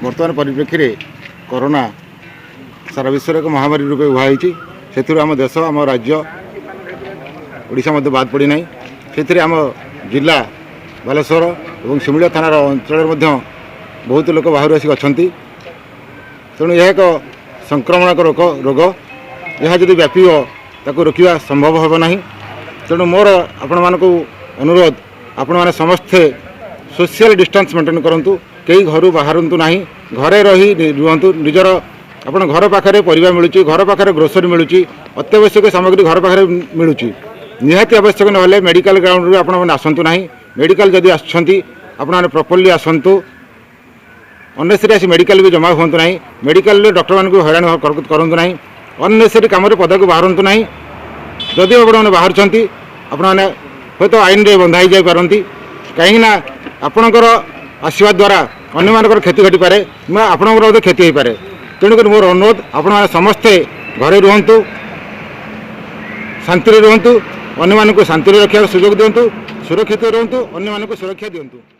बर्तमान परिप्रेक्षी में कोरोना सारा विश्व एक महामारी रूपे उभाई से आम देश आम राज्य ओडिशा मध्य बाद पड़ी ना से आम जिला बालेश्वर और शिमिलिया थानार अंचल बहुत लोग बाहर आसिक अच्छा तेणु यह एक संक्रमणक रोग यह जब व्यापी ताको रोकवा संभव होब ना तेणु मोर आपण मान अनुरोध आपण मैंने समस्ते सोशल डिस्टेंस मेंटेन करूँ कई घर बाहरतु ना घरे रही रुहतु निजर आपण घर पाखे परिवा मिलूँ घर पाखे ग्रोसरी मिलूँ अत्यावश्यक सामग्री घर पाखे मिलूँ निहाती आवश्यक ना मेडिकल ग्राउंड आप आसतु ना मेडिकल जदि आपने प्रॉपर्ली आसतु अननेसेसरी आसी मेडिकल भी जमा हूँ ना मेडिकल डॉक्टर मान हैरान करूँ ना अननेसेसरी कम पदा को बाहरतु ना जदि आपने बाहर आपने हूँ तो आईन में बंधा ही पारती कहीं आपणकर आशीर्वाद द्वारा अन्य मानकर क्षति घटी पारे आपणकर क्षति हो पारे तेणुक मोर अनुरोध आपण समस्ते घरे रुहतु शांति रुहतु अन्य मानक शांति रक्षा सुजोग दिंतु सुरक्षित रुहतु अन्य मानक सुरक्षा दिंतु।